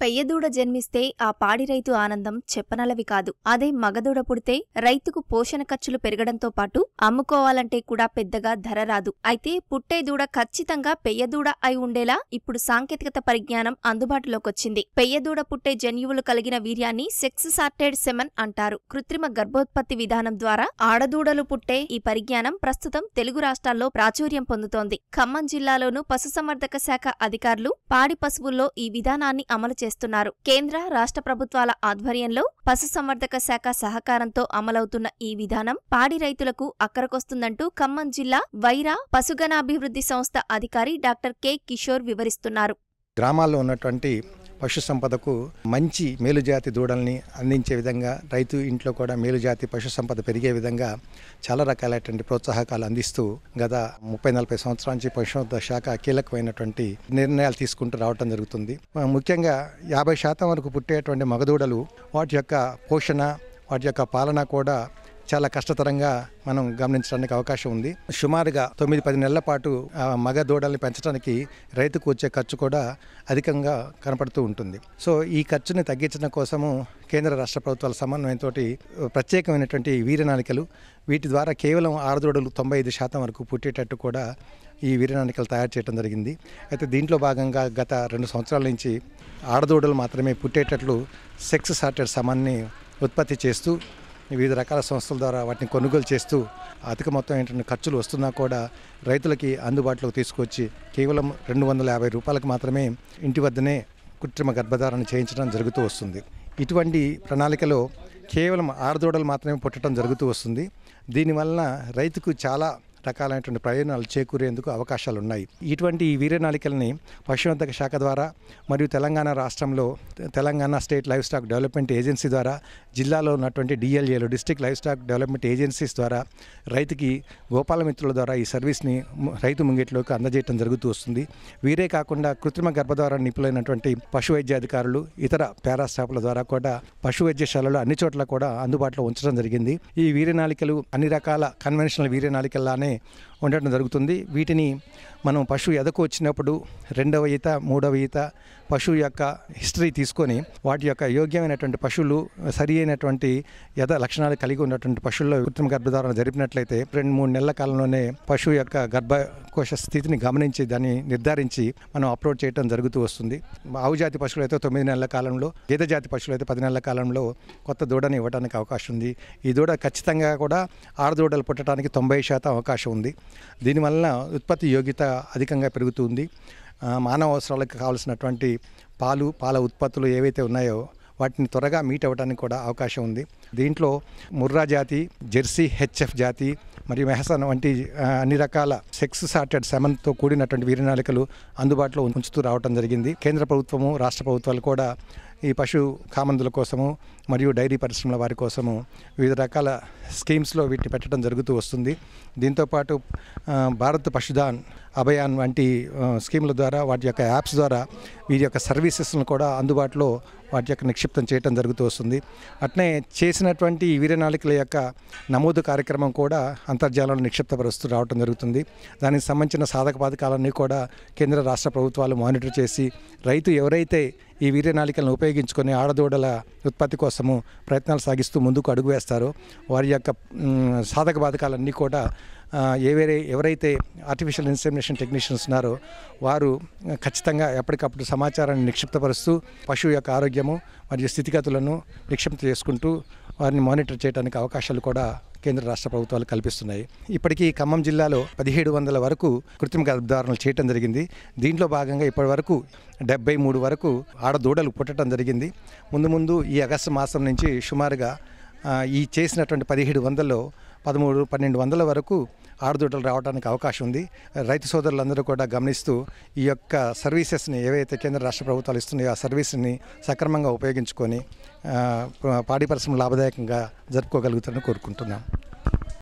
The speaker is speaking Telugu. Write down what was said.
పెయ్యదూడ జన్మిస్తే ఆ పాడి రైతు ఆనందం చెప్పనలవి కాదు. అదే మగదూడ పుడితే రైతుకు పోషణ ఖర్చులు పెరగడంతో పాటు అమ్ముకోవాలంటే కూడా పెద్దగా ధర రాదు. అయితే పుట్టే దూడ ఖచ్చితంగా పెయ్యదూడ అయి ఉండేలా ఇప్పుడు సాంకేతికత పరిజ్ఞానం అందుబాటులోకొచ్చింది. పెయ్యదూడ పుట్టే జన్యువులు కలిగిన వీర్యాన్ని సెక్స్ సార్టెడ్ సెమన్ అంటారు. కృత్రిమ గర్భోత్పత్తి విధానం ద్వారా ఆడదూడలు పుట్టే ఈ పరిజ్ఞానం ప్రస్తుతం తెలుగు రాష్ట్రాల్లో ప్రాచుర్యం పొందుతోంది. ఖమ్మం జిల్లాలోనూ పశుసంవర్ధక శాఖ అధికారులు పాడి పశువుల్లో ఈ విధానాన్ని అమలు చేస్తున్నారు. కేంద్ర, రాష్ట్ర ప్రభుత్వాల ఆధ్వర్యంలో పశుసంవర్ధక శాఖ సహకారంతో అమలవుతున్న ఈ విధానం పాడి రైతులకు అక్కరకొస్తుందంటూ ఖమ్మం జిల్లా వైరా పశుగణాభివృద్ధి సంస్థ అధికారి డాక్టర్ కె కిషోర్ వివరిస్తున్నారు. గ్రామాల్లో ఉన్నటువంటి పశు సంపదకు మంచి మేలుజాతి దూడల్ని అందించే విధంగా రైతు ఇంట్లో కూడా మేలుజాతి పశు సంపద పెరిగే విధంగా చాలా రకాలైనటువంటి ప్రోత్సాహకాలు అందిస్తూ గత 30-40 సంవత్సరాల నుంచి పశుసంవర్ధక శాఖ కీలకమైనటువంటి నిర్ణయాలు తీసుకుంటూ రావడం జరుగుతుంది. ముఖ్యంగా 50% వరకు పుట్టేటువంటి మగదూడలు వాటి యొక్క పోషణ, వాటి యొక్క పాలన కూడా చాలా కష్టతరంగా మనం గమనించడానికి అవకాశం ఉంది. సుమారుగా 9-10 నెలల పాటు మగ దూడల్ని పెంచడానికి రైతుకు వచ్చే ఖర్చు కూడా అధికంగా కనపడుతూ ఉంటుంది. సో ఈ ఖర్చుని తగ్గించడం కోసము కేంద్ర రాష్ట్ర ప్రభుత్వాల సమన్వయంతో ప్రత్యేకమైనటువంటి వీర్యనాళికలు, వీటి ద్వారా కేవలం ఆడదూడలు 95% వరకు పుట్టేటట్టు కూడా ఈ వీర్యనాళికలు తయారు చేయడం జరిగింది. అయితే దీంట్లో భాగంగా గత 2 సంవత్సరాల నుంచి ఆడదూడలు మాత్రమే పుట్టేటట్లు సెక్స్ సార్టెడ్ సమాన్ని ఉత్పత్తి చేస్తూ వివిధ రకాల సంస్థల ద్వారా వాటిని కొనుగోలు చేస్తూ అధిక మొత్తం ఏంటంటే ఖర్చులు వస్తున్నా కూడా రైతులకి అందుబాటులోకి తీసుకొచ్చి కేవలం 250 రూపాయలకు మాత్రమే ఇంటి వద్దనే కృత్రిమ గర్భధారణ చేయించడం జరుగుతూ వస్తుంది. ఇటువంటి ప్రణాళికలో కేవలం ఆడదూడలు మాత్రమే పుట్టడం జరుగుతూ వస్తుంది. దీనివలన రైతుకు చాలా రకాలైనటువంటి ప్రయోజనాలు చేకూరేందుకు అవకాశాలు ఉన్నాయి. ఇటువంటి ఈ వీర్యనాళికల్ని పశుసంవర్ధక శాఖ ద్వారా మరియు తెలంగాణ రాష్ట్రంలో Telangana state livestock development agency ద్వారా, జిల్లాలో ఉన్నటువంటి డిఎల్ఏలు district livestock development agencies ద్వారా రైతుకి గోపాలమిత్రుల ద్వారా ఈ సర్వీస్ని రైతు ముంగిట్లోకి అందజేయడం జరుగుతూ వస్తుంది. వీరే కాకుండా కృత్రిమ గర్భధారణ నిపుణులైనటువంటి పశు వైద్యాధికారులు, ఇతర పారాస్టాఫ్ల ద్వారా కూడా పశు వైద్యశాలలో అన్ని చోట్ల కూడా అందుబాటులో ఉంచడం జరిగింది. ఈ వీర్యనాళికలు అన్ని రకాల కన్వెన్షనల్ వీర్యనాళికల్లానే ఉండటం జరుగుతుంది. వీటిని మనం పశువు ఎదకు వచ్చినప్పుడు 2వ ఈత, 3వ ఈత పశువు యొక్క హిస్టరీ తీసుకొని వాటి యొక్క యోగ్యమైనటువంటి పశువులు సరి అయినటువంటి యథ లక్షణాలు కలిగి ఉన్నటువంటి పశువుల్లో కృత్రిమ గర్భధారణ జరిపినట్లయితే 2-3 నెలల కాలంలోనే పశువు యొక్క గర్భకోశ స్థితిని గమనించి దాన్ని నిర్ధారించి మనం అప్లోడ్ చేయడం జరుగుతూ వస్తుంది. ఆవు జాతి పశువులు అయితే 9 నెలల కాలంలో, గేదె జాతి పశువులు అయితే 10 నెలల కాలంలో కొత్త దూడని ఇవ్వడానికి అవకాశం ఉంది. ఈ దూడ ఖచ్చితంగా కూడా ఆడదూడలు పుట్టడానికి 90% అవకాశం ఉంది. దీనివల్ల ఉత్పత్తి యోగ్యత అధికంగా పెరుగుతుంది. మానవ అవసరాలకు కావాల్సినటువంటి పాల ఉత్పత్తులు ఏవైతే ఉన్నాయో వాటిని త్వరగా మీట్ అవ్వడానికి కూడా అవకాశం ఉంది. దీంట్లో ముర్రా జాతి, జెర్సీ హెచ్ఎఫ్ జాతి మరియు మెహసన్ వంటి అన్ని రకాల సెక్స్ సార్టెడ్ సెమన్తో కూడినటువంటి వీర్యనాళికలు అందుబాటులో ఉంచుతూ రావడం జరిగింది. కేంద్ర ప్రభుత్వము, రాష్ట్ర ప్రభుత్వాలు కూడా ఈ పశు కామందుల కోసము మరియు డైరీ పరిశ్రమల వారి కోసము వివిధ రకాల స్కీమ్స్లో వీటిని పెట్టడం జరుగుతూ వస్తుంది. దీంతోపాటు భారత్ పశుధాన్ అభయాన్ వంటి స్కీముల ద్వారా, వాటి యొక్క యాప్స్ ద్వారా వీరి యొక్క సర్వీసెస్ను కూడా అందుబాటులో వాటి యొక్క నిక్షిప్తం చేయడం జరుగుతూ వస్తుంది. అట్నే చేసినటువంటి వీర్యనాళికల యొక్క నమోదు కార్యక్రమం కూడా అంతర్జాలంలో నిక్షిప్తపరుస్తూ రావడం జరుగుతుంది. దానికి సంబంధించిన సాధక బాధకాలన్నీ కూడా కేంద్ర రాష్ట్ర ప్రభుత్వాలు మానిటర్ చేసి రైతు ఎవరైతే ఈ వీర్యనాళికలను ఉపయోగించుకొని ఆడదూడల ఉత్పత్తి కోసము ప్రయత్నాలు సాగిస్తూ ముందుకు అడుగు వేస్తారో వారి యొక్క సాధక బాధకాలన్నీ కూడా ఎవరైతే ఆర్టిఫిషియల్ ఇన్సెమినేషన్ టెక్నీషియన్స్ ఉన్నారో వారు ఖచ్చితంగా ఎప్పటికప్పుడు సమాచారాన్ని నిక్షిప్తపరుస్తూ పశువు యొక్క ఆరోగ్యము మరియు స్థితిగతులను నిక్షిప్త చేసుకుంటూ వారిని మానిటర్ చేయడానికి అవకాశాలు కూడా కేంద్ర రాష్ట్ర ప్రభుత్వాలు కల్పిస్తున్నాయి. ఇప్పటికీ ఖమ్మం జిల్లాలో 1700 వరకు కృత్రిమ గర్భధారణలు చేయడం జరిగింది. దీంట్లో భాగంగా ఇప్పటి వరకు 73 వరకు ఆడదూడలు పుట్టడం జరిగింది. ముందు ఈ ఆగస్టు మాసం నుంచి సుమారుగా ఈ చేసినటువంటి 1700లో 1300-1200 వరకు ఆడదూడలు రావడానికి అవకాశం ఉంది. రైతు సోదరులందరూ కూడా గమనిస్తూ ఈ యొక్క సర్వీసెస్ని ఏవైతే కేంద్ర రాష్ట్ర ప్రభుత్వాలు ఇస్తున్నాయో ఆ సర్వీస్ని సక్రమంగా ఉపయోగించుకొని పాడి పరిశ్రమ లాభదాయకంగా జరుపుకోగలుగుతారని కోరుకుంటున్నాం.